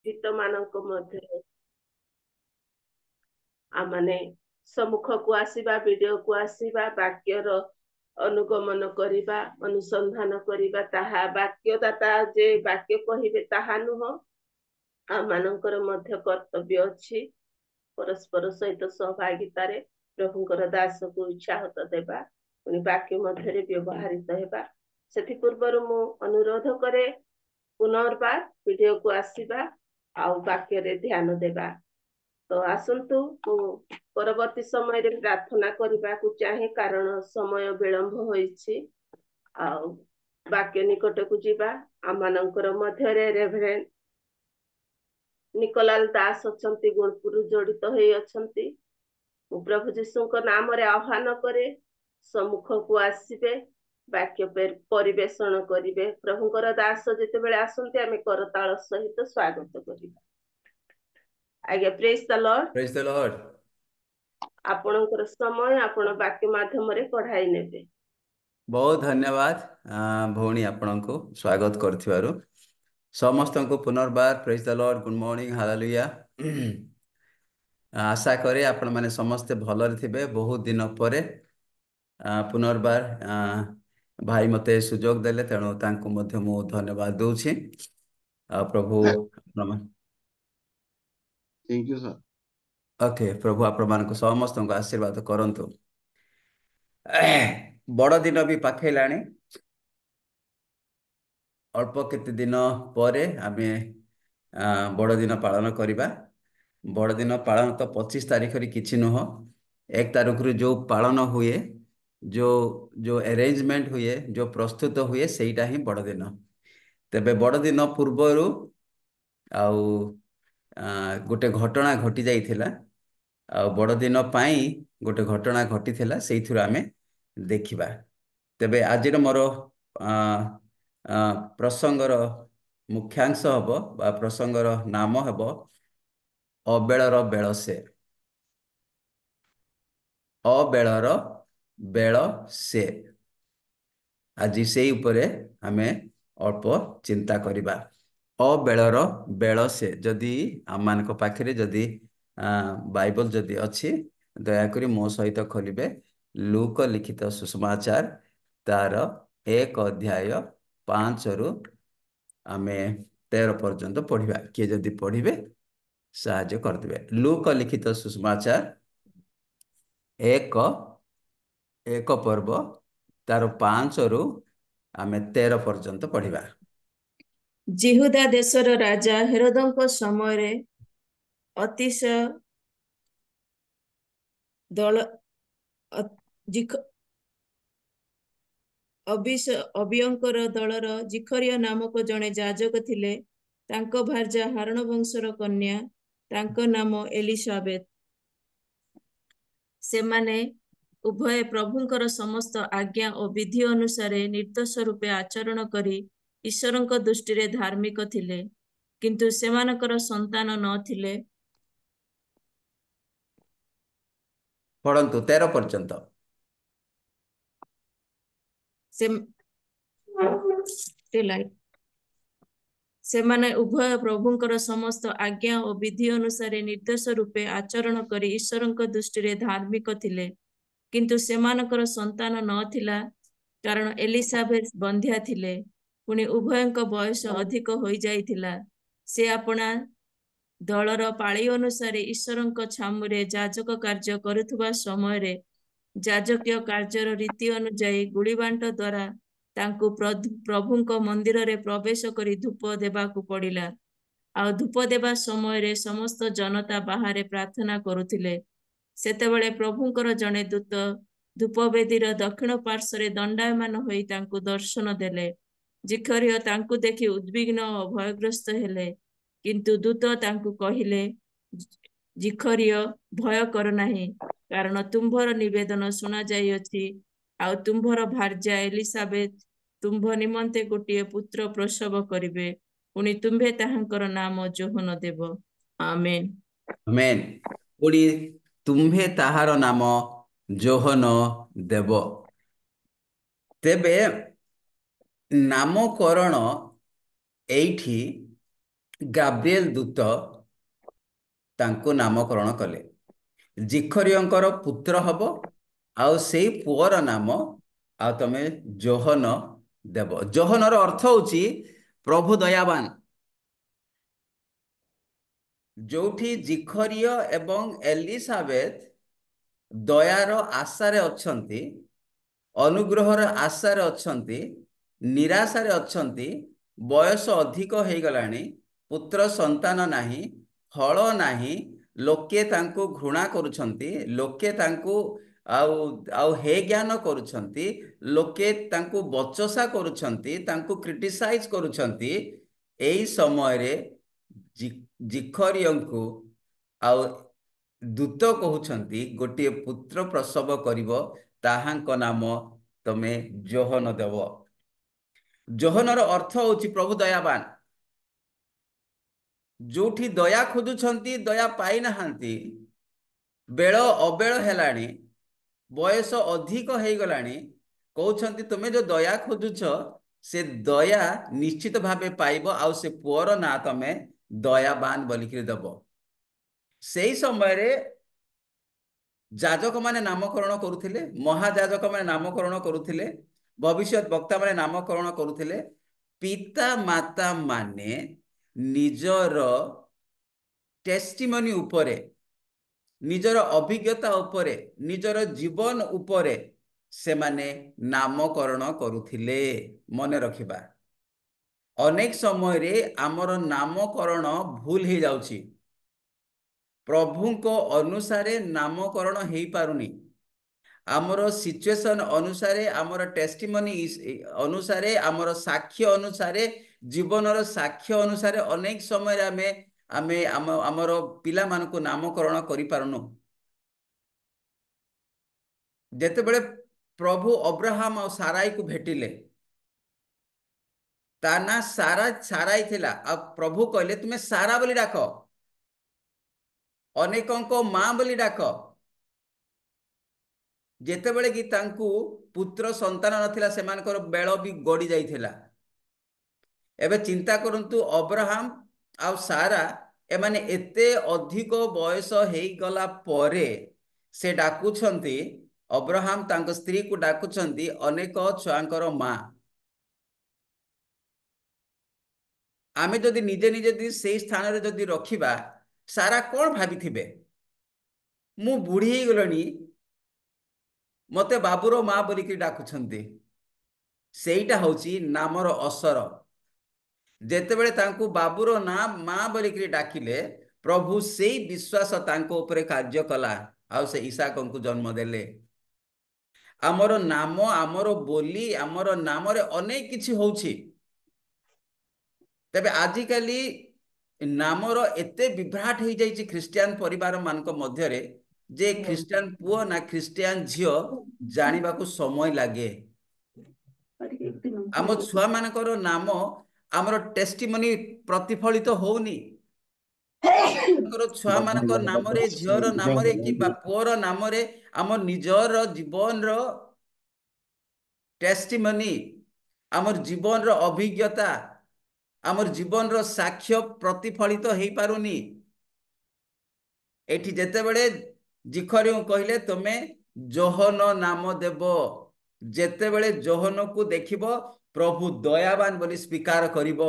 गीत मानक मध्य आमने सम्मुख को आसीबा वीडियो को आसीबा वाक्यर अनुगमन करिबा अनुसंधान करिबा ताहा वाक्यदाता जे वाक्य कहिबे ताहा नुह आ मानकर मध्य कर्तव्य अछि परस्पर सहित सहभागिता रे प्रभुकर दास को उत्साहत देबा पुनि वाक्य मध्य व्यवहारित हेबा सेथि पूर्वर मु अनुरोध करे पुनर्बार वीडियो को आसीबा आ वाक्य रे ध्यान देबा तो आसंतु परवर्ती समय रे प्रार्थना करबा को चाहे कारण समय विलंब होइछि आ वाक्य निकट को जीवा आमानकर मध्य रे रेभरेंड निकोलाल दास अछंती गुणपुर जड़ित होई अछंती प्रभु जीशु को नाम रे आह्वान करे सम्मुख को आसीबे वाक्य परिवेषण करिवे प्रभुकर दास जेते बेले आसंती आमे करताल सहित स्वागत करिबा आगे praise the Lord praise the Lord आपनकर समय आपण वाक्य माध्यम रे पढ़ाई नेबे बहुत धन्यवाद भौणी आपनको स्वागत करथिबारु समस्त को पुनर्बार praise the Lord good morning hallelujah आशा करे आपण माने समस्त भलरे थिबे बहुत दिन परे पुनर्बार भाई मते सुजोग देले तेणु तांको मध्य मु धन्यवाद दउछि प्रभु थैंक यू सर ओके प्रभु आपण मानको समस्त को आशीर्वाद करंतु बड़ दिन भी पाखैलाणी अल्प केते दिन परे आमे बड़ दिन पालन करिबा बड़ दिन पालन तो 25 तारीख रे किछि नुह 1 तारीख रे जो पालन हुए जो जो अरेंजमेंट हुए जो प्रस्तुत हुए सेटा ही बड़ दिन तबे बड़ दिन पूर्वरु आउ गोटे घटना घटी जाइथिला आ बड़ दिन पाई गोटे घटना घटी थिला सेइथुर आमे देखिबा तबे आजिर मोर प्रसंगर मुख्यांश हबो बा प्रसंगर नाम हबो अबेलर बेल से अबेलर बेल से आज से उपरे आमे अल्प चिंता करिबा अबेलर बेल से जदि आमान को पाखरे जदि बाइबल जदि अछि दया करी मो सहित खोलिबे लूक लिखित सुसमाचार तार 1 अध्याय 5 रु आमे 13 पर्यंत पढ़िबा के जदि पढ़िबे साहाय्य करदिबे लूक लिखित सुसमाचार 1 पर्व तार 5 रु आमे 13 पर्यंत पढ़िबा जिहुदा देशर राजा हेरोदଙ୍କ ସମୟରେ ଅତିଶୟ ଦଳ ଅବିୟଙ୍କର ଦଳର ଜିଖରିୟ ନାମକ ଜଣେ ଯାଜକ ଥିଲେ ତାଙ୍କ ଭାର୍ଯ୍ୟା ହାରଣ ବଂଶର କନ୍ୟା ତାଙ୍କ ନାମ ଏଲିସାବେଥ ସେମାନେ ଉଭୟ ପ୍ରଭୁଙ୍କର ସମସ୍ତ ଆଜ୍ଞା ଓ ବିଧି ଅନୁସାରେ ନିର୍ଦ୍ଦୋଷ ରୂପେ ଆଚରଣ କରି ଈଶ୍ୱରଙ୍କ ଦୃଷ୍ଟିରେ ଧାର୍ମିକ ଥିଲେ କିନ୍ତୁ ସେମାନଙ୍କର ସନ୍ତାନ ନଥିଲେ ପଢନ୍ତୁ 13 पर्यंत ସେମାନେ ଉଭୟ ପ୍ରଭୁଙ୍କର ସମସ୍ତ ଆଜ୍ଞା ଓ ବିଧି ଅନୁସାରେ ନିର୍ଦ୍ଦୋଷ ରୂପେ ଆଚରଣ କରି ଈଶ୍ୱରଙ୍କ ଦୃଷ୍ଟିରେ ଧାର୍ମିକ ଥିଲେ କିନ୍ତୁ ସେମାନଙ୍କର ସନ୍ତାନ ନଥିଲା କାରଣ ଏଲିସାବେଥ ବନ୍ଧ୍ୟା ଥିଲେ ପୁଣି ଉଭୟଙ୍କ ବୟସ ଅଧିକ ହୋଇଯାଇଥିଲା ସେ ଆପଣା ଦଳର ପାଳି ଅନୁସାରେ ଈଶ୍ୱରଙ୍କ ଛାମୁରେ ଯାଜକ କାର୍ଯ୍ୟ କରୁଥିବା ସମୟରେ ଯାଜକୀୟ କାର୍ଯ୍ୟର ରୀତି ଅନୁଯାୟୀ ଗୁଳିବାଣ୍ଟ ଦ୍ୱାରା ତାଙ୍କୁ ପ୍ରଭୁଙ୍କ ମନ୍ଦିରରେ ପ୍ରବେଶ କରି ଧୂପ ଦେବାକୁ ପଡ଼ିଲା ଆଉ ଧୂପ ଦେବା ସମୟରେ ସମସ୍ତ ଜନତା ବାହାରେ ପ୍ରାର୍ଥନା କରୁଥିଲେ ସେତେବେଳେ ପ୍ରଭୁଙ୍କର ଜଣେ ଦୂତ ଧୂପବେଦୀର ଦକ୍ଷିଣ ପାର୍ଶ୍ୱରେ ଦଣ୍ଡାୟମାନ ହୋଇ ତାଙ୍କୁ ଦର୍ଶନ ଦେଲେ ଜିଖରିୟ ତାଙ୍କୁ ଦେଖି ଉଦ୍ବିଗ୍ନ ଓ ଭୟଗ୍ରସ୍ତ ହେଲେ କିନ୍ତୁ ଦୂତ ତାଙ୍କୁ କହିଲେ ଜିଖରିୟ ଭୟ କର ନାହିଁ କାରଣ ତୁମ୍ଭର ନିବେଦନ ଶୁଣା ଯାଇଅଛି ଆଉ ତୁମ୍ଭର ଭାର୍ଯ୍ୟା ଏଲିସାବେଥ ତୁମ୍ଭ ନିମନ୍ତେ ଗୋଟିଏ ପୁତ୍ର ପ୍ରସବ କରିବେ ପୁଣି ତୁମ୍ଭେ ତାହାଙ୍କର ନାମ ଯୋହନ ଦେବ ଆମେନ ଆମେନ ପୁଣି ତୁମ୍ଭେ ତାହାର ନାମ ଯୋହନ ଦେବ ତେବେ ନାମକରଣ ଏଇଠି ଗାବ୍ରିଏଲ ଦୂତ ତାଙ୍କୁ ନାମକରଣ କଲେ। ଜିଖରିୟଙ୍କର ପୁତ୍ର ହବ, ଆଉ ସେଇ ପୁଅର ନାମ ଆଉ ତମେ ଯୋହନ ଦେବ। ଯୋହନର ଅର୍ଥ ହଉଛି ପ୍ରଭୁ ଦୟାବାନ। ଯୋଉଠି ଜିଖରିୟ ଏବଂ ଏଲିସାବେଥ ଦୟାର ଆଶାରେ ଅଛନ୍ତି, ଅନୁଗ୍ରହର ଆଶାରେ ଅଛନ୍ତି, ନିରାଶାରେ ଅଛନ୍ତି, ବୟସ ଅଧିକ ହେଇଗଲାଣି, ପୁତ୍ର ସନ୍ତାନ ନାହିଁ, ଫଳ ନାହିଁ, ଲୋକେ ତାଙ୍କୁ ଘୃଣା କରୁଛନ୍ତି, ଲୋକେ ତାଙ୍କୁ ଆଉ ଆଉ ହେ ଜ୍ଞାନ କରୁଛନ୍ତି, ଲୋକେ ତାଙ୍କୁ ବଚସା କରୁଛନ୍ତି, ତାଙ୍କୁ କ୍ରିଟିସାଇଜ କରୁଛନ୍ତି। ଏଇ ସମୟରେ ଜିଖରିୟଙ୍କୁ ଆଉ ଦୂତ କହୁଛନ୍ତି ଗୋଟିଏ ପୁତ୍ର ପ୍ରସବ କରିବ, ତାହାଙ୍କ ନାମ ତମେ ଯୋହନ ଦେବ। ଯୋହନର ଅର୍ଥ ହଉଛି ପ୍ରଭୁ ଦୟାବାନ। ଯୋଉଠି ଦୟା ଖୋଜୁଛନ୍ତି ଦୟା ପାଇନାହାନ୍ତି, ବେଳ ଅବେଳ ହେଲାଣି, ବୟସ ଅଧିକ ହେଇଗଲାଣି, କହୁଛନ୍ତି ତୁମେ ଯୋଉ ଦୟା ଖୋଜୁଛ ସେ ଦୟା ନିଶ୍ଚିତ ଭାବେ ପାଇବ, ଆଉ ସେ ପୁଅର ନାଁ ତମେ ଦୟାବାନ ବୋଲିକିରି ଦବ। ସେଇ ସମୟରେ ଯାଜକମାନେ ନାମକରଣ କରୁଥିଲେ, ମହାଯାଜକମାନେ ନାମକରଣ କରୁଥିଲେ, ଭବିଷ୍ୟତ ବକ୍ତାମାନେ ନାମକରଣ କରୁଥିଲେ। ପିତା ମାତା ମାନେ ନିଜର ଟେଷ୍ଟିମନି ଉପରେ, ନିଜର ଅଭିଜ୍ଞତା ଉପରେ, ନିଜର ଜୀବନ ଉପରେ ସେମାନେ ନାମକରଣ କରୁଥିଲେ। ମନେ ରଖିବା, ଅନେକ ସମୟରେ ଆମର ନାମକରଣ ଭୁଲ ହେଇଯାଉଛି। ପ୍ରଭୁଙ୍କ ଅନୁସାରେ ନାମକରଣ ହେଇପାରୁନି। ଆମର ସିଚୁଏସନ ଅନୁସାରେ, ଆମର ଟେଷ୍ଟିମନି ଅନୁସାରେ, ଆମର ସାକ୍ଷ୍ୟ ଅନୁସାରେ, ଜୀବନର ସାକ୍ଷ୍ୟ ଅନୁସାରେ ଅନେକ ସମୟରେ ଆମର ପିଲାମାନଙ୍କୁ ନାମକରଣ କରିପାରୁନୁ। ଯେତେବେଳେ ପ୍ରଭୁ ଅବ୍ରାହମ ଆଉ ସାରାଇକୁ ଭେଟିଲେ, ତା ନା ସାରାଇ ଥିଲା, ଆଉ ପ୍ରଭୁ କହିଲେ ତୁମେ ସାରା ବୋଲି ଡାକ, ଅନେକଙ୍କ ମା ବୋଲି ଡାକ। ଯେତେବେଳେ କି ତାଙ୍କୁ ପୁତ୍ର ସନ୍ତାନ ନଥିଲା, ସେମାନଙ୍କର ବେଳ ବି ଗଡ଼ି ଯାଇଥିଲା। ଏବେ ଚିନ୍ତା କରନ୍ତୁ, ଅବ୍ରାହମ ଆଉ ସାରା ଏମାନେ ଏତେ ଅଧିକ ବୟସ ହେଇଗଲା ପରେ ସେ ଡାକୁଛନ୍ତି, ଅବ୍ରାହମ ତାଙ୍କ ସ୍ତ୍ରୀକୁ ଡାକୁଛନ୍ତି ଅନେକ ଛୁଆଙ୍କର ମା। ଆମେ ଯଦି ନିଜେ ନିଜେ ସେଇ ସ୍ଥାନରେ ଯଦି ରଖିବା, ସାରା କଣ ଭାବିଥିବେ? ମୁଁ ବୁଢୀ ହେଇଗଲଣି, ମତେ ବାବୁର ମା ବୋଲିକି ଡାକୁଛନ୍ତି। ସେଇଟା ହଉଛି ନାମର ଅସର। ଯେତେବେଳେ ତାଙ୍କୁ ବାବୁର ନାଁ ମା ବୋଲିକି ଡାକିଲେ, ପ୍ରଭୁ ସେଇ ବିଶ୍ୱାସ ତାଙ୍କ ଉପରେ କାର୍ଯ୍ୟ କଲା, ଆଉ ସେ ଇସାକଙ୍କୁ ଜନ୍ମ ଦେଲେ। ଆମର ନାମ, ଆମର ବୋଲି, ଆମର ନାମରେ ଅନେକ କିଛି ହଉଛି। ତେବେ ଆଜିକାଲି ନାମର ଏତେ ବିଭ୍ରାଟ ହେଇଯାଇଛି ଖ୍ରୀଷ୍ଟିଆନ ପରିବାର ମାନଙ୍କ ମଧ୍ୟରେ, ଯେ ଖ୍ରୀଷ୍ଟିଆନ ପୁଅ ନା ଖ୍ରୀଷ୍ଟିଆନ ଝିଅ ଜାଣିବାକୁ ସମୟ ଲାଗେ। ଆମ ଛୁଆ ମାନଙ୍କର ନାମ ଆମର ଟେଷ୍ଟିମନି ପ୍ରତିଫଳିତ ହଉନି। ଛୁଆ ମାନଙ୍କ ନାମରେ, ଝିଅର ନାମରେ କିମ୍ବା ପୁଅର ନାମରେ ଆମ ନିଜର ଜୀବନର ଟେଷ୍ଟିମନି, ଆମର ଜୀବନର ଅଭିଜ୍ଞତା, ଆମର ଜୀବନର ସାକ୍ଷ୍ୟ ପ୍ରତିଫଳିତ ହେଇପାରୁନି। ଏଠି ଯେତେବେଳେ ଜିଖରିୟଙ୍କୁ କହିଲେ ତୁମେ ଯୋହନ ନାମ ଦେବ, ଯେତେବେଳେ ଯୋହନକୁ ଦେଖିବ ପ୍ରଭୁ ଦୟାବାନ ବୋଲି ସ୍ୱୀକାର କରିବ।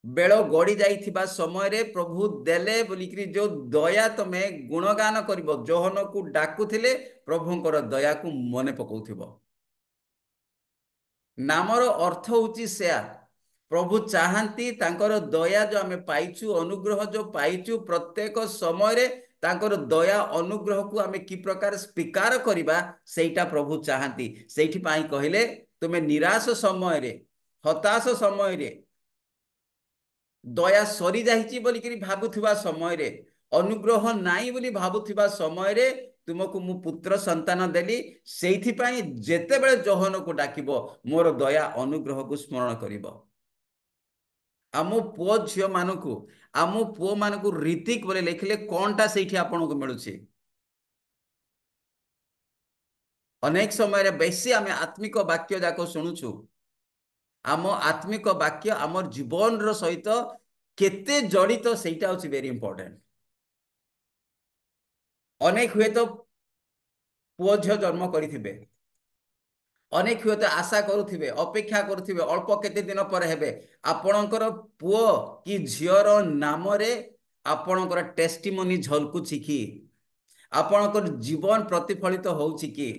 ବେଳ ଗଡ଼ି ଯାଇଥିବା ସମୟରେ ପ୍ରଭୁ ଦେଲେ ବୋଲିକିରି ଯୋଉ ଦୟା ତମେ ଗୁଣଗାନ କରିବ, ଯୋହନକୁ ଡାକୁଥିଲେ ପ୍ରଭୁଙ୍କର ଦୟାକୁ ମନେ ପକାଉଥିବ। ନାମର ଅର୍ଥ ହଉଛି ସେୟା। ପ୍ରଭୁ ଚାହାନ୍ତି ତାଙ୍କର ଦୟା ଯୋଉ ଆମେ ପାଇଛୁ, ଅନୁଗ୍ରହ ଯୋଉ ପାଇଛୁ, ପ୍ରତ୍ୟେକ ସମୟରେ ତାଙ୍କର ଦୟା ଅନୁଗ୍ରହକୁ ଆମେ କି ପ୍ରକାର ସ୍ୱୀକାର କରିବା, ସେଇଟା ପ୍ରଭୁ ଚାହାନ୍ତି। ସେଇଥିପାଇଁ କହିଲେ ତୁମେ ନିରାଶ ସମୟରେ, ହତାଶ ସମୟରେ, ଦୟା ସରିଯାଇଛି ବୋଲିକିରି ଭାବୁଥିବା ସମୟରେ, ଅନୁଗ୍ରହ ନାହିଁ ବୋଲି ଭାବୁଥିବା ସମୟରେ ତୁମକୁ ମୁଁ ପୁତ୍ର ସନ୍ତାନ ଦେଲି। ସେଇଥିପାଇଁ ଯେତେବେଳେ ଯୋହନକୁ ଡାକିବ, ମୋର ଦୟା ଅନୁଗ୍ରହକୁ ସ୍ମରଣ କରିବ। ଆମ ପୁଅ ଝିଅ ମାନଙ୍କୁ, ଆମ ପୁଅ ମାନଙ୍କୁ ରୀତିକ ବୋଲି ଲେଖିଲେ କଣଟା ସେଇଠି ଆପଣଙ୍କୁ ମିଳୁଛି? ଅନେକ ସମୟରେ ବେଶୀ ଆମେ ଆତ୍ମିକ ବାକ୍ୟ ଯାକ ଶୁଣୁଛୁ। ଆମ ଆତ୍ମିକ ବାକ୍ୟ ଆମର ଜୀବନର ସହିତ केते जड़ित सेटा होची वेरी इंपोर्टेंट। अनेक हुए तो पुओ झियो जन्म करिथिबे, अनेक हुए तो आशा करुथिबे, अपेक्षा करुथिबे अल्प केते दिन पर हेबे। आपणकर पुओ कि झियोर नाम रे आपणकर टेस्टिमोनी झलकुछि कि, आपणकर जीवन प्रतिफलित होउछि कि,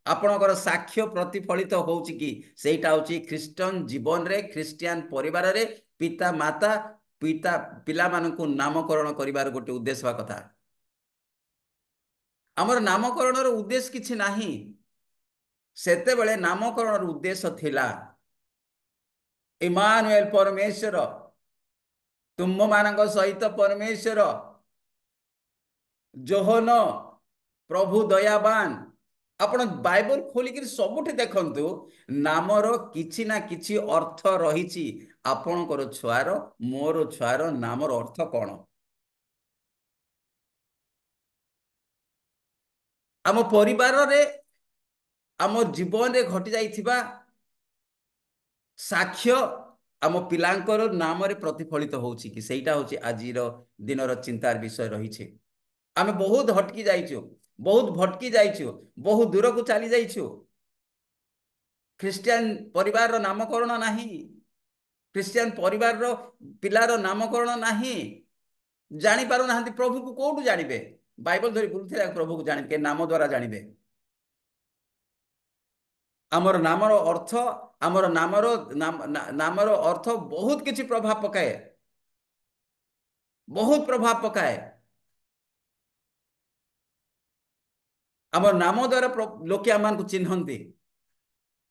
आपणकर साक्ष्य प्रतिफलित होउछि कि, सेटा होछि ख्रिस्टियन जीवन रे, ख्रिस्टियन परिवार रे पिता माता पिता पिला मानकु नामकरण करिवार गोटे उद्देश्य कथा। आमर नामकरण रो उद्देश्य किछि नाही, सेते बेले नामकरण रो उद्देश्य थिला इमानुएल परमेश्वर तुम मानक सहित परमेश्वर, जोहन प्रभु दयावान। आपण बाइबल खोलिक सबुठी देखंतु नामर किछि ना किछि अर्थ रहिछि। आपणकर छुआर मोर छुआर नामर अर्थ कौन? आम परिवार रे आम जीवन रे घटी जाइथिबा साक्ष्य आम पिलांकर नाम रे प्रतिफलित होउछि कि, सेटा होछि आजिर दिनर चिंतार विषय रहिछे। आमे बहुत हटकी जाइछु, बहुत भटकी जाइछु, बहुत दूर को चली जाइछु। ख्रिस्टियन परिवार रो नामकरण नाही, ख्रिस्टियन परिवार रो पिलार नामकरण नाही। जानि पारु नाहंती प्रभु को कोठु जानिबे? बाइबल धरि बुलथिला प्रभु को जानि के नाम द्वारा जानिबे। आमर नामर अर्थ, आमर नामर अर्थ बहुत किछि प्रभाव पकाए, बहुत प्रभाव पकाए। आमर नाम द्वारा लोके आमान को चिन्हंती।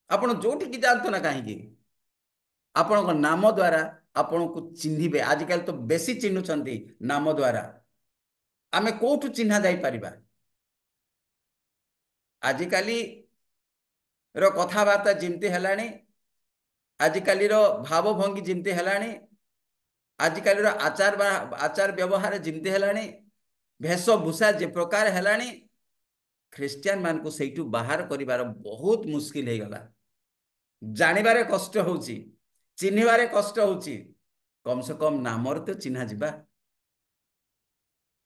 आपण जोठी कि जानतो ना काहे आपण नाम द्वारा आपण को चिन्हिबे। आजकल तो बेसी चिन्हुचंती नाम द्वारा। आमे कोठु चिन्हा जाई परिबा? आजिकाली रो कथाबार्ता जिमती हेलाणी, आजिकाली रो भावभंगी जिमती हेलाणी, आजिकाली रो आचार व्यवहार जिमती हेलाणी, भेषभूषा जे प्रकार हेलाणी, ख्रिस्टियन मान को सेठु बाहर करिवार बहुत मुश्किल हे गला। जानिबारे कष्ट होउची, चिन्हिबारे कष्ट होउची। कम से कम नामर तो चिन्हा जिबा।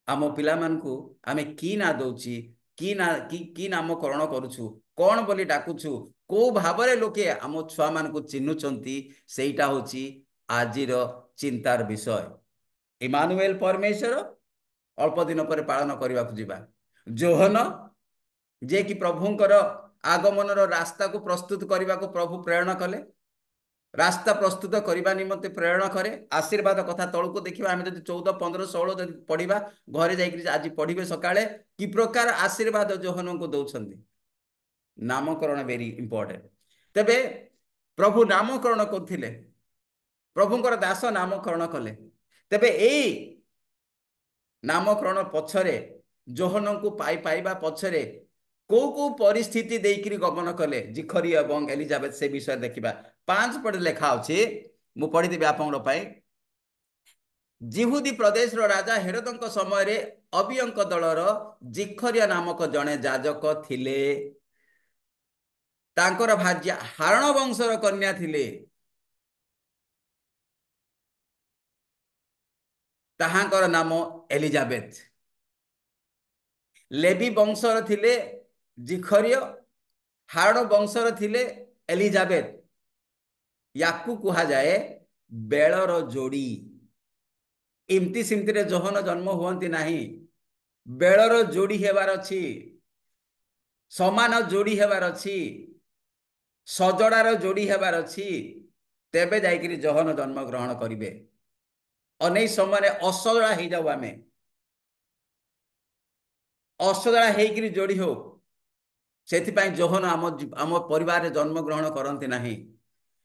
आम पिला मानकु आमे की ना दउची, की नामकरण करूछु, कौन बोली डाकुछु, को भावरे लोके आम छुआ मानकु चिन्हुचंती, सेटा होची आजिर चिंतार विषय। इमानुएल परमेश्वर अल्प दिन पर पालन करबा जिबा। जोहन जे कि प्रभुंकर आगमनर रास्ता को प्रस्तुत करने को प्रभु प्रेरणा कले, रास्ता प्रस्तुत करने निमंते प्रेरणा करे। आशीर्वाद कथा तौक देखा आम जब 14, 15, 16 जब पढ़ा घरे जाकि आज पढ़े सकाळे कि प्रकार आशीर्वाद जोहन को दौरान। नामकरण वेरी इंपोर्टेंट। तेबे प्रभु नामकरण करथिले, प्रभुंकर दास नामकरण कले। तेबे एई नामकरण पछरे जोहन को पाइबा पछरे को परिस्थिति देकरी गमन कले जिखरी एवं एलिजाबेथ से विषय देखा 5 पद लेखा अच्छे। मु पढ़ीदेवी आपन जिहुदी प्रदेश राजा हेरोदंक समय रे अबियंक दलर जिखरिया नामक जड़े जाजक थिले। तांकर भार्या हारण वंशर कन्या थिले। ताहांकर नाम एलिजाबेथ। लेवी वंशर थिले जिखरिय, हारण वंशर थिले एलिजाबेथ। याकू कहा जाए बेलर जोड़ी। इमती सिमती रे जोहन जन्म हुअंती नाही, बेलर जोड़ी हेबार अछि, समान जोड़ी हेबार अछि, सजड़ार जोड़ी हेबार अछि, तेबे जाइकरी जोहन जन्म ग्रहण करिवे। अनै समय असजड़ा हो जाऊ, आमे असजड़ा हेकरी जोड़ी हो, सेथिपाई जोहन आम परिवार जन्म ग्रहण करते नाही।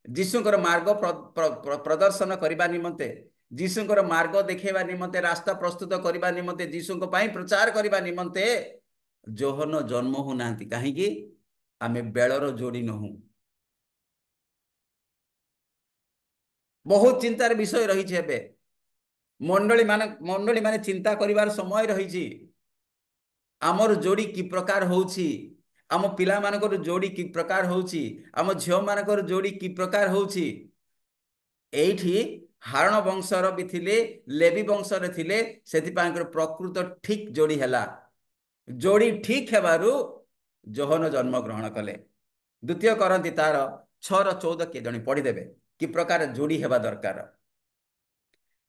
जीशुकर मार्ग प्रदर्शन करने निमंते, जीशुकर मार्ग देखा निमंते, रास्ता प्रस्तुत करने निमंते, जीशु प्रचार करने निमंते जोहन जन्म हो ना। कहीं आमे बेलर जोड़ी नहु। बहुत चिंतार विषय रही है। मंडली माने चिंता करिवार समय रही। आमर जोड़ी कि प्रकार होउची, आम पिला मानकर जोड़ी कि प्रकार होउची, आम झियो मानकर जोड़ी कि प्रकार होउची। एठी हारण वंशर भी थिले लेवी वंशर थिले सेथिपांकर प्रकृत ठीक जोड़ी हैला जोड़ी ठीक हेबारु जोहन जन्म ग्रहण कले द्वितीय करंती तार 6:14 के जणी पढ़ी देबे कि प्रकार जोड़ी हेबा दरकार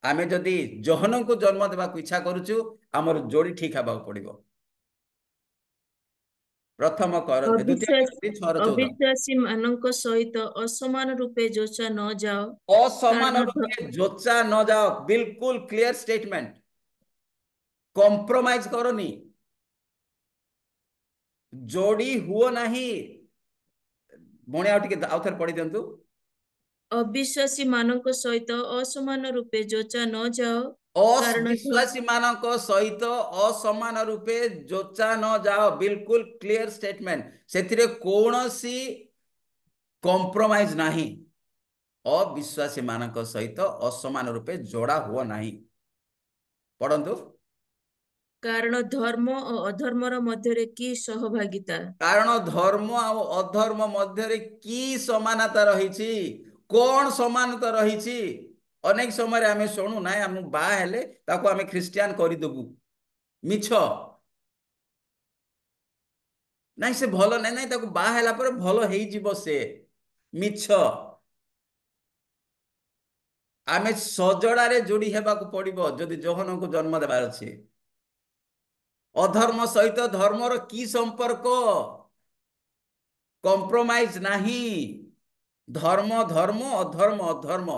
आमे जदि जोहन को जन्म देबा को इच्छा करूछु हमर जोड़ी ठीक हेबा पड़िबो प्रथम कर द्वितीय करंती 6:14 अविश्वासी मानक सहित असमान रूपे जोचा न जाओ असमान कारण रूपे जोचा न जाओ बिल्कुल क्लियर स्टेटमेंट कॉम्प्रोमाइज करनी जोड़ी हुओ नहीं भणे आउ टिके आउ थर पढ़ी दियंतु अविश्वासी मानक सहित असमान रूपे जोचा न जाओ कारण अविश्वासी मानक सहित असमान रूपे जोचा न जाओ बिल्कुल क्लियर स्टेटमेंट सेथिरे कोनोसी कॉम्प्रोमाइज नहीं अविश्वासी मानक सहित असमान रूपे जोड़ा हुओ नहीं पढ़ंतु कारण धर्म और अधर्मर मध्य की सहभागिता कारण धर्म और अधर्म मध्य की समानता रही कौन समानता रही अनेक समय आम शुणु ना आम बाहेले ताको आम ख्रिस्टियान करदेबू मिछ ना से भल ना ना ताको बाहेला पर भल हो से मिछ आम सजड़े जोड़ी हेबाकू पड़िबो जदि जोहन को जन्म देवार अच्छे अधर्म सहित धर्मर की संपर्क कॉम्प्रोमाइज नहीं धर्म धर्म अधर्म अधर्म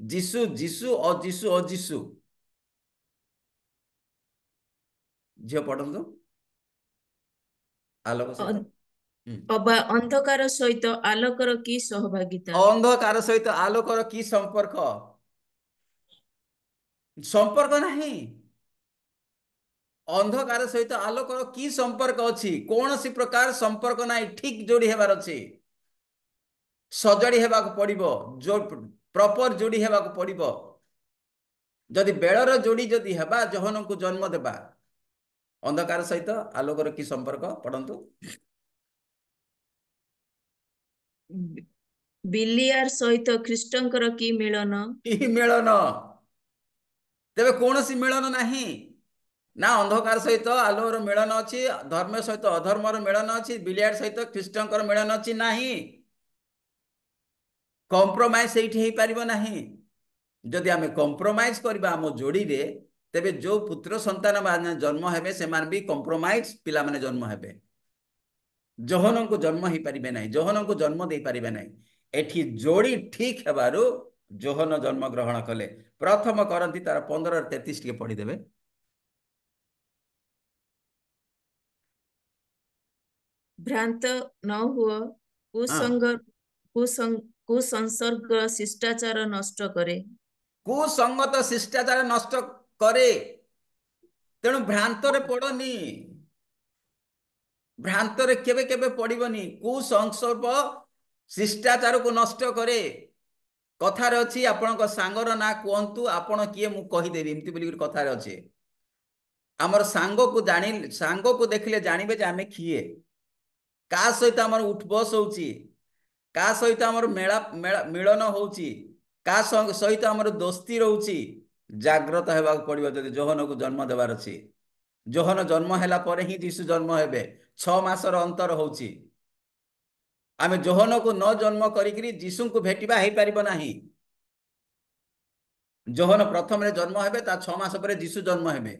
जीसु जीसु अजीसु अजीसु झील पढ़ु आलोक सहित अबा अंधकार सहित आलोकर की सहभागिता अंधकार सहित आलोकर की संपर्क संपर्क नहीं अंधकार सहित आलोकर की संपर्क अच्छी कौन सी प्रकार संपर्क नहीं ठीक जोड़ी हेबार अच्छी सजड़ी हेबाक पड़िबो जो प्रॉपर जोड़ी हेबाक पड़िबो जदि बेलर जोड़ी जदि हेबा जोहन को जन्म देबा अंधकार सहित आलोकर की संपर्क पढ़ंतु बिलियार सहित ख्रीष्टंकर की मिलन की मिलन तेबे कौन सी मिलन नहीं ना अंधकार सहित आलोर मिलन अच्छी धर्म सहित अधर्मर मिलन अच्छी बिलियार सहित ख्रीष्टंकर मिलन अच्छी नहीं कॉम्प्रोमाइज से पारिबो नहीं जदि आम कॉम्प्रोमाइज करबा आम जोड़ी रे तेबे जो पुत्र संतान माने जन्म हेबे से मान भी कॉम्प्रोमाइज पिला माने जन्म हेबे जोहन को जन्म ही पारिबे नहीं जोहन को जन्म दे पारिबे नहीं एठी जोड़ी ठीक हेबारु जोहन जन्म ग्रहण कले प्रथम करंती तार 15:33 के पढ़ी देबे भ्रांत न हुआ कुसंसर्ग शिष्टाचार नष्ट करे कुसंगत शिष्टाचार नष्ट करे तेणु भ्रांतरे पड़नी भ्रांतरे केबे केबे पड़िबनी कुसंसर्ग शिष्टाचार को नष्ट करे कथार अच्छी आपण सांगर ना कहतु आपण किए मु कहीदेवी एमती बोली कथार अच्छे आमर सांग को जानी सांग को देखले जानबे जे आमे किए का सहित आमर उठ बस होची का सहित आमर मेला मिलन होची का सहित आमर दोस्ती रहउची जागृत हेबा पड़िबो जदि जोहन को जन्म देवार अछि जोहन जन्म हैला परे ही यीशु जन्म हेबे 6 मासर अंतर होची आमे जोहन को न जन्म करिकरी यीशु को भेटिबा हे परिबो नाही जोहन प्रथम रे जन्म हेबे ता 6 मास परे यीशु जन्म हेबे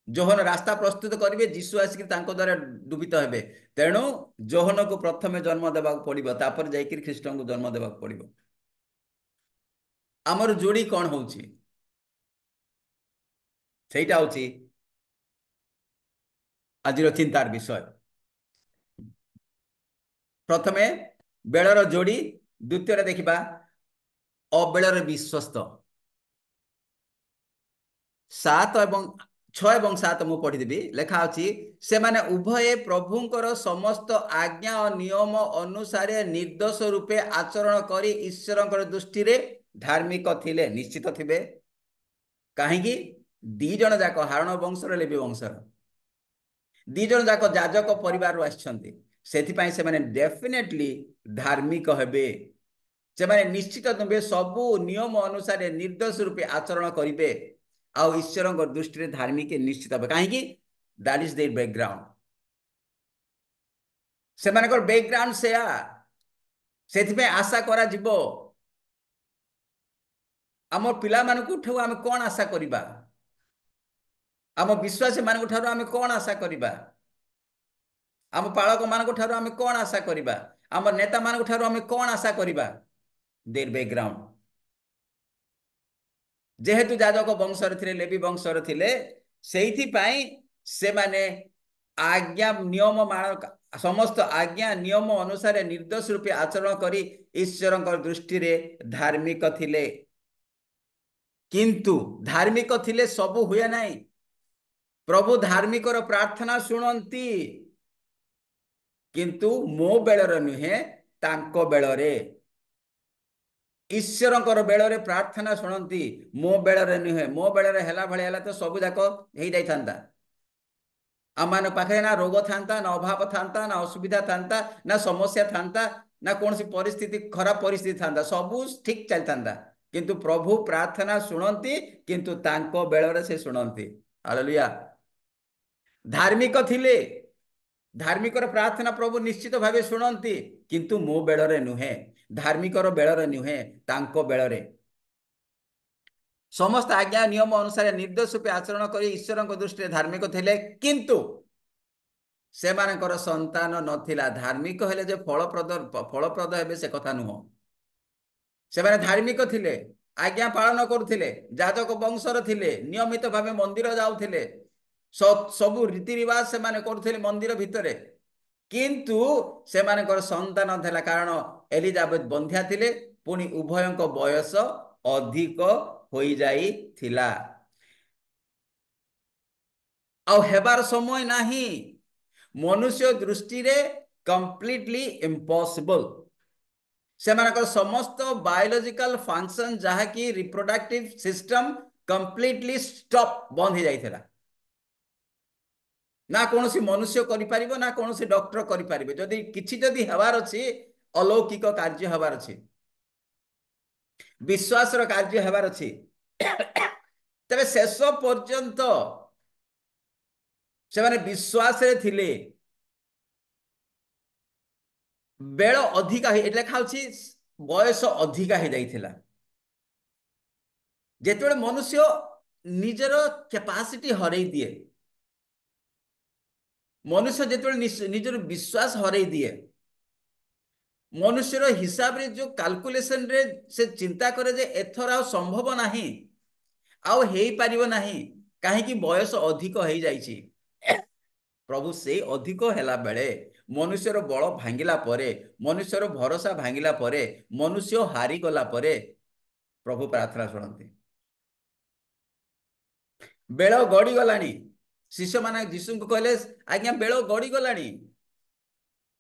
जोहन रास्ता प्रस्तुत करिवे यीशु आसिक तांको द्वारा डुबित हेबे तेणु जोहन को प्रथम जन्म देबा पड़िबो तापर जाइकरी ख्रीष्ट को जन्म देबा पड़िबो आमर जोड़ी कौन होची सेटा होची आजिर चिंतार विषय प्रथमे बेलर जोड़ी द्वितीय देखिबा अबेलर विश्वस्त 7 एवं 6 एवं 7 मु पढ़ीदेवी लेखा अच्छी से माने उभय प्रभुंकर समस्त आज्ञा और नियम अनुसारे निर्दोष रूपे आचरण करी ईश्वरंकर दृष्टि रे धार्मिक थिले निश्चित थिबे काहेकि दी जन जाक हारण वंशर लेवी वंशर दी जन जाक जाजक परिवार आछंती सेथि पई से माने डेफिनेटली धार्मिक हेबे से निश्चित नुहे सबू नियम अनुसार निर्दोष रूपे आचरण करेंगे आउ ईश्वर दृष्टि धार्मिक निश्चित हे कहीं दैट इज देयर बैकग्राउंड से बैकग्राउंड से आशा करा जिवो आम पिला मानू आम कौन आशा करिबा आम विश्वासी मान आम कौन आशा करिबा आम पालक मान आम कौन आशा करिबा आम नेता मान आम कौन आशा करिबा देयर बैकग्राउंड जेहेतु जाजक वंशर थिले लेवी वंशर थिले सेइथिपाई से माने आज्ञा नियम मान समस्त आज्ञा नियम अनुसार निर्दोष रूपे आचरण करी ईश्वर दृष्टि रे धार्मिक थिले किंतु धार्मिक थिले सब हुए नहीं प्रभु धार्मिक प्रार्थना शुणती किंतु मो बेलर नुहे तांको बेलरे ईश्वर बेलरे प्रार्थना शुणती मो बेलरे नुहे मो बेलरे हेला भले तो सब जाक हो जाता आम मान पाखे ना रोग था ना अभाव था ना असुविधा था ना समस्या था ना कौन परिस्थिति खराब परिस्थिति था सब ठीक चलता किंतु प्रभु प्रार्थना शुणती किंतु तांको बेलरे से शुणती हालेलुया धार्मिक थिले धार्मिक प्रार्थना प्रभु निश्चित भाव शुणती किंतु मो बेलरे नुहे धार्मिक बेलरे नुहे तांको बेलरे समस्त आज्ञा नियम अनुसार निर्दोष रूपे आचरण कर ईश्वर दृष्टि धार्मिक थिले किंतु से मानकर संतान नथिला धार्मिक हेले जे फलप्रद हेबे से कथा नुह से माने धार्मिक थिले आज्ञा पालन करुथिले जाजक वंशर थिले नियमित भावे मंदिर जाउथिले सबु रीति रिवाज से माने करुथिले मंदिर भितरे किंतु से मानकर संतान थिला कारण एलिजाबेथ बंध्या थिले पुनी उभयंक बयस अधिक होई जाई थिला आउ हेबार समय नाही मनुष्य दृष्टि रे कंप्लीटली इम्पॉसिबल से मानकर समस्त बायोलॉजिकल फंक्शन जहा कि रिप्रोडक्टिव सिस्टम कंप्लीटली स्टॉप बंद हो जाइथिला ना कौन सी मनुष्य करिपारिबो ना कौन सी डॉक्टर करिपारिबे जदि किछि जदि हेबार अछि अलौकिक कार्य हेबार अछि विश्वास रो कार्य हेबार अछि तबे शेष पर्यंत से माने विश्वास रे थिले बेल अधिका लिखा बयस अधिका हो जाइथिला जेतेबेले मनुष्य निजर कैपेसिटी हरई दिए मनुष्य जेतेबेले निजर विश्वास हरई दिए मनुष्यर हिसाब रे जो कैलकुलेशन रे से चिंता करे जे एथर आ संभव नाही आउ हेई परिबो नाही काहे कि बयस अधिक हो जाइछि प्रभु से अधिक हैला बेले मनुष्यर बल भांगिला परे मनुष्यर भरोसा भांगिला परे मनुष्य हारी गला परे प्रभु प्रार्थना शुणती बेल गड़ी गलानी शिष्य माने यीशु को कहले आज्ञा बेल गड़ी गलानी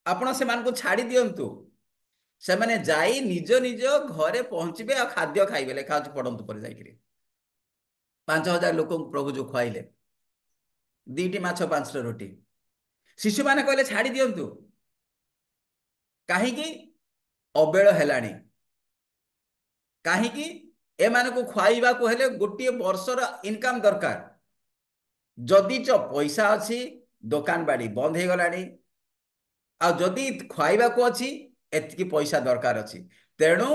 आपण से मान को छाड़ी दियंतु से माने जाई निज निज घरे पहुंचबे आ खाद्य खाइबे लेखा अछि पढंतु पर जाईकरी 5000 लोक प्रभु जो खुआइले 2टी माछ 5टा रोटी शिशु माने कहले छाड़ी दियंतु काहे कि अबेल हेलानी काहे कि ए माने को खुआइबा को हेले गोटे वर्षर इनकम दरकार जदि च पैसा अछि दुकान बाड़ी बंद हे गलानी आ जदि खुआइबा को अछि एतकी पैसा दरकार अछि तेणु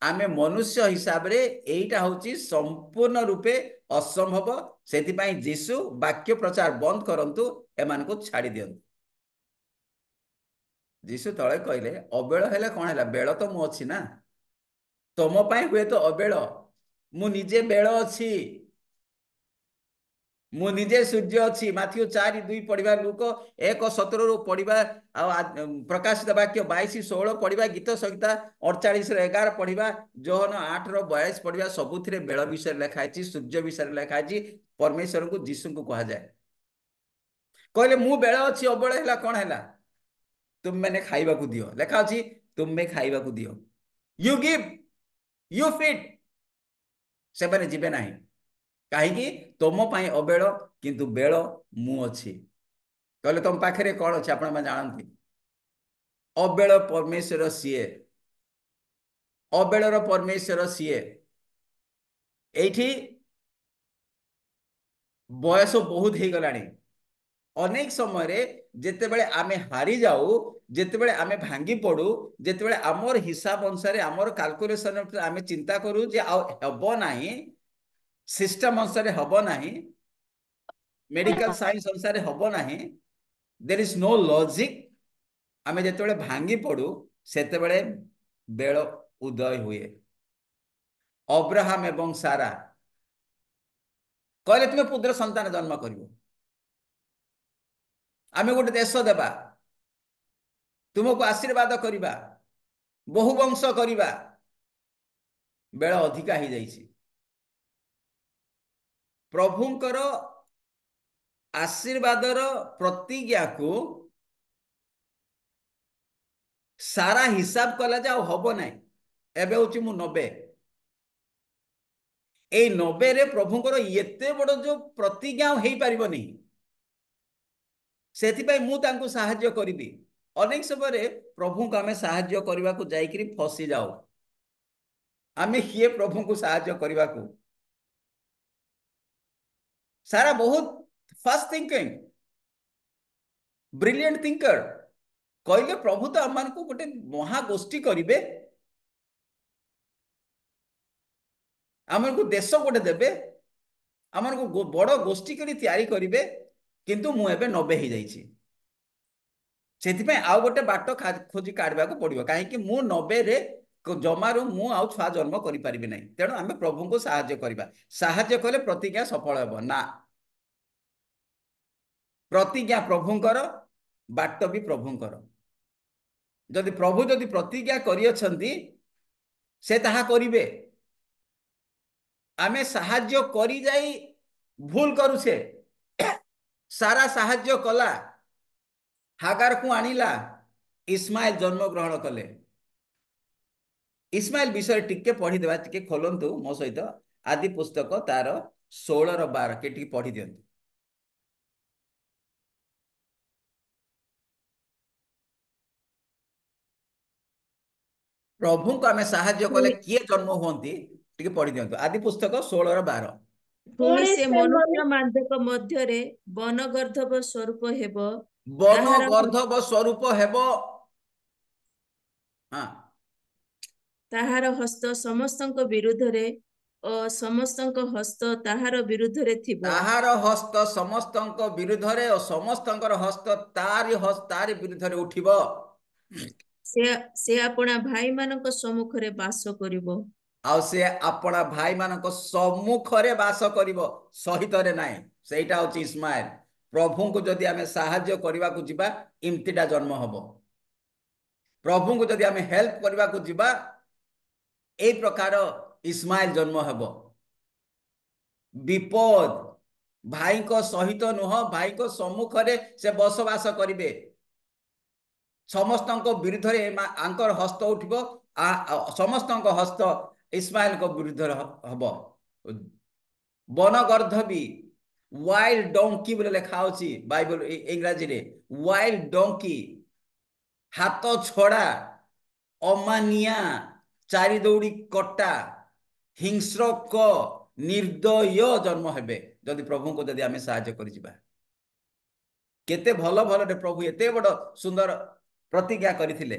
आमे मनुष्य हिसाब रे एटा होची संपूर्ण रूपे असंभव सेति पई यीशु वाक्य प्रचार बंद करंतु एमान को छाड़ी दियंतु यीशु तळे कहले अबेळ हेले कोन हैला बेळ तो मु अछि ना तम पई हुए तो अबेळ मु निजे बेळ अछि मु निजे सूर्य अच्छी माथ्यू 4:2 पढ़ा लुक 1:17 रु पढ़ा प्रकाशित वाक्य 22:16 पढ़ा गीत संहिता 48:11 पढ़ा जोहन 8:42 पढ़ा सबुथिरे बेल विषय लिखाई सूर्य विषय लिखाई परमेश्वर को यीशु को कहा जाए कहले मु बेल अच्छी अबेल है कौन है तुम मैंने खाइबा को दियो लिखा अच्छी तुम्हें खाइबा को दियो यू गिव यू फीड से माने जीवे नहीं कहीं तुम पाई अबेल किंतु बेल मु अच्छी कहले तुम पाखे कौन अच्छे आप जानती अबेल परमेश्वर सीए ଅବେଳର ପରମେଶ୍ୱର ସିଏ। ଏଇଠି ବୟସ ବହୁତ ହେଇଗଲାଣି। ଅନେକ ସମୟରେ ଯେତେବେଳେ ଆମେ ହାରି ଯାଉ, ଯେତେବେଳେ ଆମେ ଭାଙ୍ଗି ପଡୁ, ଯେତେବେଳେ ଆମର ହିସାବ ଅନୁସାରେ ଆମର କାଲକୁଲେସନ ଆମେ ଚିନ୍ତା କରୁ ଯେ ଆଉ ହେବ ନାହିଁ, ସିଷ୍ଟମ ଅନୁସାରେ ହେବ ନାହିଁ, ମେଡିକାଲ ସାଇନ୍ସ ଅନୁସାରେ ହେବ ନାହିଁ, ଦେयर ଇଜ नो ଲଜିକ, ଆମେ ଯେତେବେଳେ ଭାଙ୍ଗି ପଡୁ ସେତେବେଳେ ବେଳ ଉଦୟ ହୁଏ। ଅବ୍ରାହମ ଏବଂ ସାରା କହିଲେ ତୁମେ ପୁତ୍ର ସନ୍ତାନ ଜନ୍ମ କରିବ, ଆମେ ଗୋଟେ ଦେଶ ଦେବା, ତୁମକୁ ଆଶୀର୍ବାଦ କରିବା, ବହୁ ବଂଶ କରିବା। ବେଳ ଅଧିକା ହେଇଯାଇଛି। ପ୍ରଭୁଙ୍କର ଆଶୀର୍ବାଦର ପ୍ରତିଜ୍ଞାକୁ ସାରା ହିସାବ କଲା ଯେ ଆଉ ହବ ନାହିଁ, ଏବେ ହଉଛି ମୁଁ 90। এই 90ରେ ପ୍ରଭୁଙ୍କର ଏତେ ବଡ଼ ଯୋଉ ପ୍ରତିଜ୍ଞା ହେଇପାରିବନି, ସେଥିପାଇଁ ମୁଁ ତାଙ୍କୁ ସାହାଯ୍ୟ କରିବି। ଅନେକ ସମୟରେ ପ୍ରଭୁଙ୍କୁ ଆମେ ସାହାଯ୍ୟ କରିବାକୁ ଯାଇକିରି ଫସି ଯାଉ। ଆମେ କିଏ ପ୍ରଭୁଙ୍କୁ ସାହାଯ୍ୟ କରିବାକୁ? ସାରା ବହୁତ ଫାଷ୍ଟ ଥିଙ୍କିଂ, ବ୍ରିଲିଏଣ୍ଟ ଥିଙ୍କର। କହିଲେ ପ୍ରଭୁ ତ ଆମମାନଙ୍କୁ ଗୋଟେ ମହାଗୋଷ୍ଠୀ କରିବେ, ଆମକୁ ଦେଶ ଗୋଟେ ଦେବେ, ଆମକୁ ବଡ଼ ଗୋଷ୍ଠୀ କରି ତିଆରି କରିବେ, କିନ୍ତୁ ମୁଁ ଏବେ 90 ହେଇଯାଇଛି। ସେଥିପାଇଁ ଆଉ ଗୋଟେ ବାଟ ଖୋଜି କାଢିବାକୁ ପଡିବ, କାହିଁକି ମୁଁ 90ରେ ଜମାରୁ ମୁଁ ଆଉ ଛୁଆ ଜନ୍ମ କରିପାରିବି ନାହିଁ। ତେଣୁ ଆମେ ପ୍ରଭୁଙ୍କୁ ସାହାଯ୍ୟ କରିବା। ସାହାଯ୍ୟ କଲେ ପ୍ରତିଜ୍ଞା ସଫଳ ହେବ ନା। ପ୍ରତିଜ୍ଞା ପ୍ରଭୁଙ୍କର, ବାଟ ବି ପ୍ରଭୁଙ୍କର। ଯଦି ପ୍ରଭୁ ଯଦି ପ୍ରତିଜ୍ଞା କରିଅଛନ୍ତି ସେ ତାହା କରିବେ। ଆମେ ସାହାଯ୍ୟ କରି ଯାଇ ଭୁଲ କରୁଛେ। ସାରା ସାହାଯ୍ୟ କଲା, ହାଗାରକୁ ଆଣିଲା, ଇସ୍ମାଇଲ ଜନ୍ମ ଗ୍ରହଣ କଲେ। ଇସ୍ମାଇଲ ବିଷୟରେ ଟିକେ ପଢିଦେବା, ଟିକେ ଖୋଲନ୍ତୁ ମୋ ସହିତ ଆଦି ପୁସ୍ତକ ତାର 16ର 12 କେ ଟିକେ ପଢି ଦିଅନ୍ତୁ। ପ୍ରଭୁଙ୍କୁ ଆମେ ସାହାଯ୍ୟ କଲେ କିଏ ଜନ୍ମ ହୁଅନ୍ତି ଟିକେ ପଢି ଦିଅନ୍ତୁ। ଆଦି ପୁସ୍ତକ 16ର 12। ପୁଣି ସେ ମନୁଷ୍ୟ ମାନଙ୍କ ମଧ୍ୟରେ ବନଗର୍ଦ୍ଧବ ସ୍ୱରୂପ ହେବ, ବନ ଗର୍ଦ୍ଧବ ସ୍ୱରୂପ ହେବ। ତାହାର ହସ୍ତ ସମସ୍ତଙ୍କ ବିରୁଦ୍ଧରେ ଓ ସମସ୍ତଙ୍କ ହସ୍ତ ତାହାର ବିରୁଦ୍ଧରେ ଥିବ। ତାହାର ହସ୍ତ ସମସ୍ତଙ୍କ ବିରୁଦ୍ଧରେ ଓ ସମସ୍ତଙ୍କର ହସ୍ତ ତାରି ବିରୁଦ୍ଧରେ ଉଠିବ। ସେ ଆପଣା ଭାଇମାନଙ୍କ ସମ୍ମୁଖରେ ବାସ କରିବ। ଆଉ ସେ ଆପଣା ଭାଇମାନଙ୍କ ସମ୍ମୁଖରେ ବାସ କରିବ, ସହିତରେ ନାହିଁ। ସେଇଟା ହଉଛି ଇସ୍ମାଇଲ। ପ୍ରଭୁଙ୍କୁ ଯଦି ଆମେ ସାହାଯ୍ୟ କରିବାକୁ ଯିବା, ଏମିତିଟା ଜନ୍ମ ହବ। ପ୍ରଭୁଙ୍କୁ ଯଦି ଆମେ ହେଲ୍ପ କରିବାକୁ ଯିବା, এই ପ୍ରକାର ଇସ୍ମାଇଲ ଜନ୍ମ ହେବ। ବିପଦ ଭାଇଙ୍କ ସହିତ ନୁହଁ, ଭାଇଙ୍କ ସମ୍ମୁଖରେ ସେ ବସବାସ କରିବେ। ସମସ୍ତଙ୍କ ବିରୁଦ୍ଧରେ ଆଙ୍କର ହସ୍ତ ଉଠିବ, ସମସ୍ତଙ୍କ ହସ୍ତ ଇସ୍ମାଇଲଙ୍କ ବିରୁଦ୍ଧରେ ହବ। ବନଗର୍ଦ୍ଧବୀ, ୱାଇଲ୍ଡ ଡଙ୍କି ବୋଲି ଲେଖା ଅଛି ବାଇବଲ ଇଂରାଜୀରେ। ୱାଇଲ୍ଡ ଡଙ୍କି, ହାତ ଛଡା, ଅମାନିଆ, ଚାରି ଦୌଡ଼ି କଟା, ହିଂସ୍ରକ, ନିର୍ଦ୍ଦୟ ଜନ୍ମ ହେବେ ଯଦି ପ୍ରଭୁଙ୍କୁ ଯଦି ଆମେ ସାହାଯ୍ୟ କରିଯିବା। କେତେ ଭଲ ଭଲରେ ପ୍ରଭୁ ଏତେ ବଡ଼ ସୁନ୍ଦର ପ୍ରତିଜ୍ଞା କରିଥିଲେ।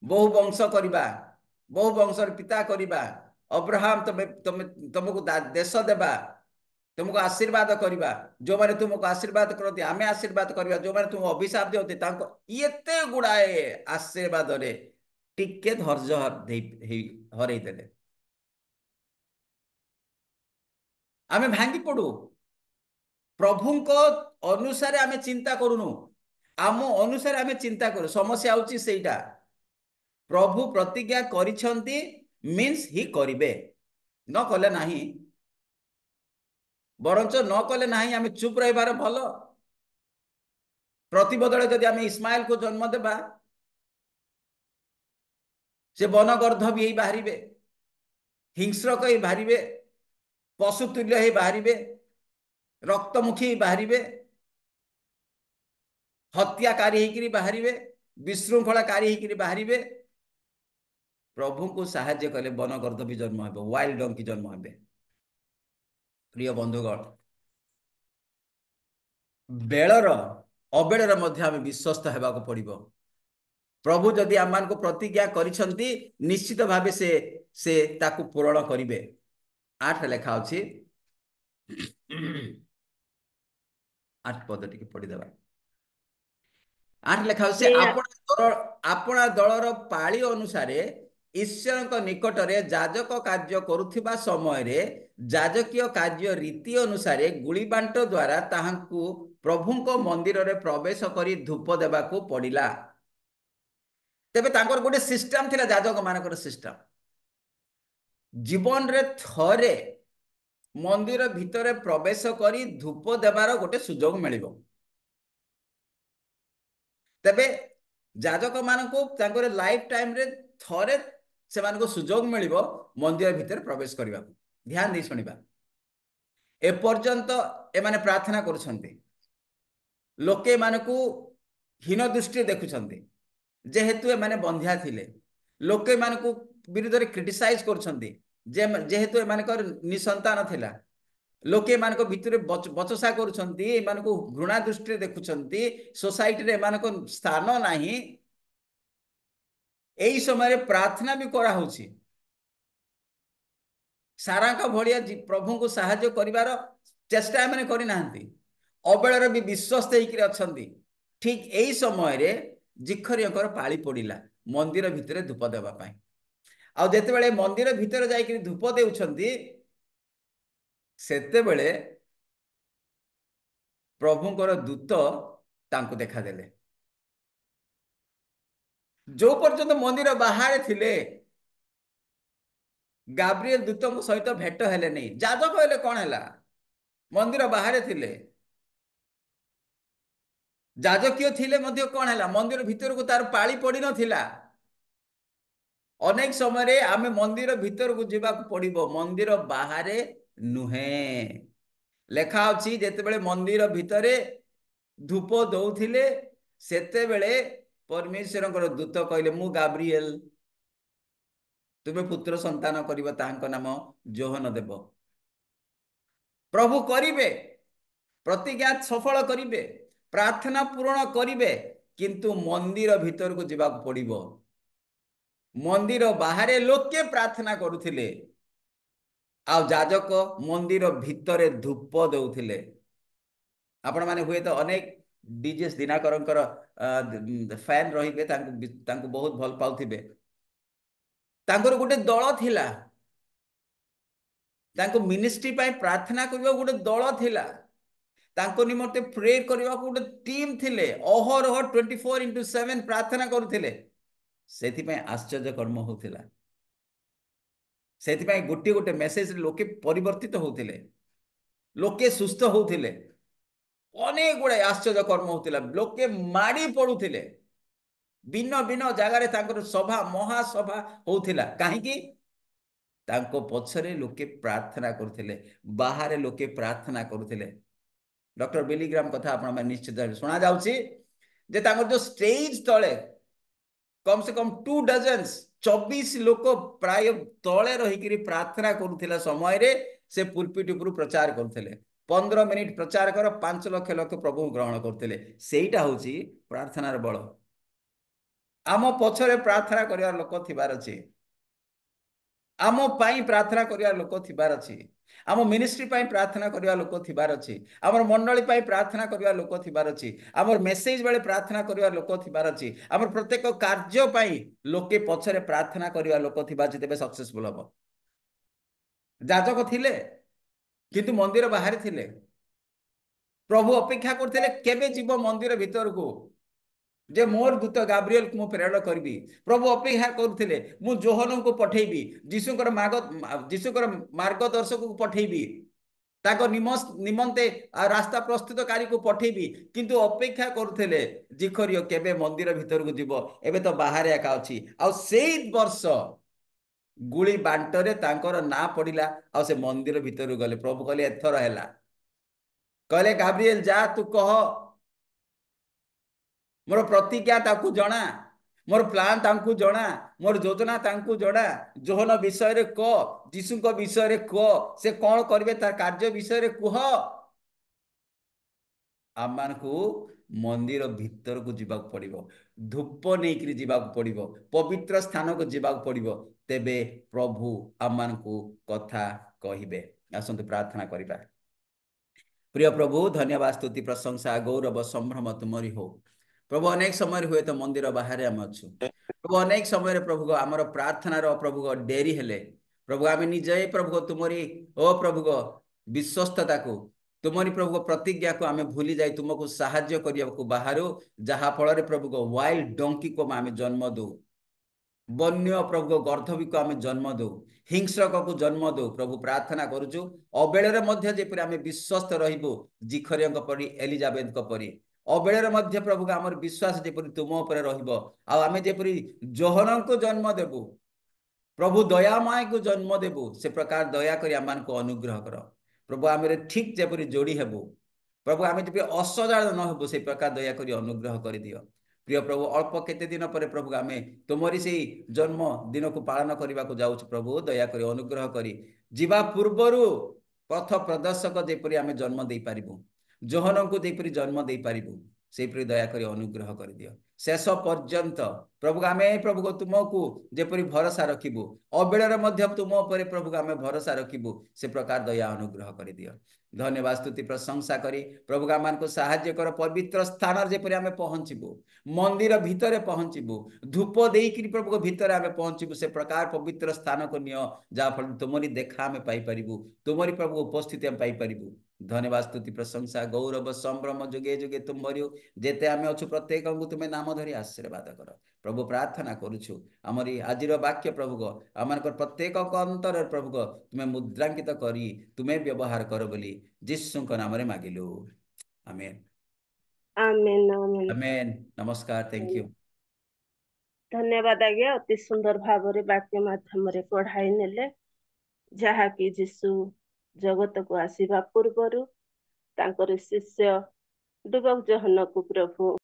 ବହୁ ବଂଶ କରିବା, ବହୁ ବଂଶର ପିତା କରିବା। ଅବ୍ରାହମ ତମକୁ ଦେଶ ଦେବା, ତୁମକୁ ଆଶୀର୍ବାଦ କରିବା। ଯୋଉମାନେ ତୁମକୁ ଆଶୀର୍ବାଦ କରନ୍ତି ଆମେ ଆଶୀର୍ବାଦ କରିବା, ଯୋଉମାନେ ତୁମକୁ ଅଭିଶାପ ଦିଅନ୍ତି ତାଙ୍କ ଏତେ ଗୁଡାଏ ଆଶୀର୍ବାଦରେ ଟିକେ ଧୈର୍ଯ୍ୟ ହରେଇ ଦେଲେ। ଆମେ ଭାଙ୍ଗି ପଡୁ। ପ୍ରଭୁଙ୍କ ଅନୁସାରେ ଆମେ ଚିନ୍ତା କରୁନୁ, ଆମ ଅନୁସାରେ ଆମେ ଚିନ୍ତା କରୁ। ସମସ୍ୟା ହଉଛି ସେଇଟା। ପ୍ରଭୁ ପ୍ରତିଜ୍ଞା କରିଛନ୍ତି ମିନ୍ସ ହି କରିବେ, ନ କଲେ ନାହିଁ। ବରଞ୍ଚ ନ କଲେ ନାହିଁ ଆମେ ଚୁପ ରହିବାର ଭଲ। ପ୍ରତିବଦଳରେ ଯଦି ଆମେ ଇସ୍ମାଇଲକୁ ଜନ୍ମ ଦେବା, ସେ ବନଗର୍ଦ୍ଧବୀ ହେଇ ବାହାରିବେ, ହିଂସ୍ରକ ହେଇ ବାହାରିବେ, ପଶୁ ତୁଲ୍ୟ ହେଇ ବାହାରିବେ, ରକ୍ତମୁଖୀ ହେଇ ବାହାରିବେ, ହତ୍ୟାକାରୀ ହେଇକିରି ବାହାରିବେ, ବିଶୃଙ୍ଖଳାକାରୀ ହେଇକିରି ବାହାରିବେ। प्रभु को साहाय्य कले बनगर्द भी जन्म हे वाइल्ड डंकी जन्म हे प्रिय बंधुगण बेलर अबेलर मध्य आम विश्वस्त होगा पड़ो प्रभु जदि आम को प्रतिज्ञा करिसंती निश्चित भाव से ताकू पूरण करिवे 8 लेखा अछि 8 पद टिके पढ़ी देबा 8 लेखा अछि आपण दलर पाळी अनुसारे ईश्वर निकटरे याजक कार्य करुथिबा समय रे याजकीय कार्य रीति अनुसारे गुली बांट द्वारा ताहांकु प्रभुंको मंदिर रे प्रवेश करी धूप देबाकू पड़िला तेबे तांकर गोटे सिस्टम थिला याजक मानकर सिस्टम जीवन रे थरे मंदिर भितर प्रवेश करी धूप देवार गोटे सुजोग मिलिबो तेबे याजक मानकू तांकर लाइफ टाइम रे थरे से मानको सुजोग मिलिबो मंदिर भितर प्रवेश करबा ध्यान दे सुनिबा ए पर्यंत ए माने प्रार्थना करूछन्ते लोके मानकू हीन दृष्टि देखुछन्ते जेहेतु ए माने बंध्या थिले लोके मानकू विरुद्ध रे क्रिटिसाइज करूछन्ते जेहेतु ए मानकर निसंतान थिला लोके मानक भितर बचसा करूछन्ती ए मानको घृणा दृष्टि देखुछन्ती सोसाइटी रे मानको स्थान नाही एई समय प्रार्थना भी करा होछि सारा का भलिया प्रभु को सहाय्य करिवार चेष्टा माने करि नाहंती अबेलर भी विश्वस्त हेकि अछन्ती ठीक एई समय रे जिखरियकर पाळी पड़िला मंदिर भितर धूप देबा पई आ जेते बेले मंदिर भितर जाई कि धूप देउछन्ती सेते बेले प्रभुंकर दूत तांको देखा देले जो पर्यंत मंदिर बाहर थिले गाब्रिएल दूतों सहित भेट हेले नहीं याजक हेले कौन हैला मंदिर बाहर थिले याजकीय थिले मध्य कौन हैला मंदिर भीतर को तार पाळी पड़ी नथिला अनेक समय रे आमे मंदिर भीतर को जीवा पड़िबो मंदिर बाहर नुहे लेखा अछि जेते बेले मंदिर भितरे धूप दउथिले सेते बेले परमेश्वरंकर दूत कहले मु गाब्रिएल तुमे पुत्र संतान करिबो तांको नाम जोहन देव प्रभु करिवे प्रतिज्ञा सफल करिवे प्रार्थना पूर्ण करिवे किंतु मंदिर भीतर को जीवा पड़िबो मंदिर बाहर लोके प्रार्थना करुथिले आ याजक मंदिर भितरे धूप दउथिले आपण माने हुए तो अनेक डीजेस दिनाकरंकर फैन रहिबे तांको बहुत भल पाउथिबे तांकर गोटे दल थिला तांको मिनिस्ट्री पाई प्रार्थना करबा गोटे दल थिला तांको निमते प्रे करबा गोटे टीम थिले अहरह 24/7 प्रार्थना करुथिले सेथि पाई आश्चर्य कर्म होथिला सेथि पाई गोटे गोटे मेसेज लोके परिवर्तित होथिले लोके सुस्थ होथिले अनेक गुड़े आश्चर्य कर्म होथिला लोके माड़ी पड़ुथिले भिन्न भिन्न जगार तांकर सभा महासभा होथिला काहे कि तांको पछरे लोके प्रार्थना करुथिले बाहर लोके प्रार्थना करुथिले डॉक्टर बिलीग्राम कथा आपण निश्चित सुना जाउची जे तांकर जो स्टेज तळे कम से कम 2 डजन्स 24 लोक प्राय तळे रहिकरी प्रार्थना करुथिला समय रे से पुलपिट ऊपर प्रचार करुथिले 15 मिनिट प्रचार कर 5 लाख लोक प्रभु ग्रहण करथिले सेईटा होची प्रार्थनार बळ आम पछरे प्रार्थना करिया लोक थिबार अछि आम पाई प्रार्थना करिया लोक थिबार अछि आम मिनिस्ट्री पाई प्रार्थना करिया लोक थिबार अछि हमर मंडली पाई प्रार्थना करिया लोक थिबार अछि हमर मेसेज बेले प्रार्थना करिया लोक थिबार अछि हमर प्रत्येक कार्य पाई लोके पछरे प्रार्थना करिया लोक थिबा अछि तेबे सक्सेसफुल हबो याजक थिले किंतु मंदिर बाहर थिले प्रभु अपेक्षा करथिले केबे जीव मंदिर भीतर को जे मोर दूत गाब्रिएल को प्रेरण करबी प्रभु अपेक्षा करथिले मु जोहन को पठेबी जीशुकर मार्गदर्शक को पठेबी ताको निमंते रास्ता प्रस्तुतकारी को पठेबी किंतु अपेक्षा करथिले जिखरियो केबे मंदिर भीतर को जीव एबे तो बाहर एका अछि आ सेई वर्ष गुली बांटरे तांकर ना पड़िला आ से मंदिर भीतर गले प्रभु कहले एथर हैला कहले गाब्रिएल जा तू कह मोर प्रतिज्ञा ताकू जना मोर प्लान तांकु जणा, मोर योजना तांकु जणा। जोहन विषय रे कह, यीशुଙ୍କ विषय रे कह, से कौन करिवे तार कार्य विषय रे कुह। आममानकु मंदिर भीतर को जीवाक पड़िबो, धूप नेकरी जीवाक पड़िबो, पवित्र स्थान को जीवाक पड़िबो, तेबे प्रभु आममानकु कथा कहिबे। आसंतु प्रार्थना करिबा। प्रिय प्रभु, धन्यवाद, स्तुति, प्रशंसा, गौरव, संभ्रम तुमरी हो। प्रभु अनेक समय हुए तो मंदिर बाहर आम अच्छु प्रभु, अनेक समय प्रभु आमर प्रार्थनार प्रभु डेरी हेले प्रभु आम निजे प्रभु तुमरी ओ प्रभु विश्वस्तता को तुमरी प्रभु प्रतिज्ञा को आम भूली जाए तुमको साहाय्य करने को बाहर जहा फल प्रभु वाइल्ड डंकी को आम जन्म दो, वन्य प्रभु गर्धवी को आम जन्म दो, हिंस्रक को जन्म दो। प्रभु प्रार्थना करुचु अबेଳରେ ମଧ୍ୟ ଯେପରି ଆମେ ବିଶ୍ୱସ୍ତ ରହିବୁ ଜିଖରିଙ୍କ ପରି ଏଲିଜାବେଥଙ୍କ ପରି ଅବେଳରେ ମଧ୍ୟ ପ୍ରଭୁ ଆମର ବିଶ୍ୱାସ ଯେପରି ତୁମ ଉପରେ ରହିବ ଆଉ ଆମେ ଯେପରି ଯୋହନଙ୍କୁ ଜନ୍ମ ଦେବୁ प्रभु दयामय को जन्म देबू से प्रकार दया करी आमको अनुग्रह कर प्रभु आम ठीक जपरी जोड़ी हेबू प्रभु आम जब असजाड़ न हेबू से प्रकार दया करी अनुग्रह कर दियो। प्रिय प्रभु अल्प केते दिन पर प्रभु आम तुमरी से जन्म दिन को पालन करने को जाऊँ प्रभु दया करी अनुग्रह करी जीवा पूर्वर पथ प्रदर्शक जेपरी आम जन्म दे पारिबू जोहन को जेपरी जन्म दे पारिबू सेपरी दया करी अनुग्रह कर दियो। शेष पर्यंत प्रभु आम प्रभु तुमको जेपरी भरोसा रखिबू अबेଳରେ ମଧ୍ୟ तुम पर प्रभु आम भरोसा रखिबू से प्रकार दया अनुग्रह कर दियो। धन्यवाद स्तुति प्रशंसा करी प्रभु आम को साहाय्य कर पवित्र स्थान जेपरी आम पहुँचबू मंदिर भितर पहुँचबू धूप देकर प्रभु भितर आम पहुँचबू से प्रकार पवित्र स्थान को नियो जहाँफल तुमरी देखा आम पाइपर तुमरी प्रभु उपस्थिति आम पाइपर। धन्यवाद स्तुति प्रशंसा गौरव संभ्रम जुगे जुगे तुमरी जेते आम अच्छु प्रत्येक को तुम्हें नाम धरी आशीर्वाद कर प्रभु प्रार्थना करुछु आमरी आज वाक्य प्रभु आम प्रत्येक अंतर प्रभु तुम्हें मुद्रांकित करी तुम्हें व्यवहार कर बोली जीसुଙ୍କ नाम रे मागिलु आमेन आमेन आमेन आमेन। नमस्कार, थैंक यू। धन्यवाद आज्ञा अति सुंदर भाव वाक्य माध्यम पढ़ाई नेले जहा कि जीशु जगत को आसीबा पूर्वर तांकर शिष्य डुबक जोहन को प्रभु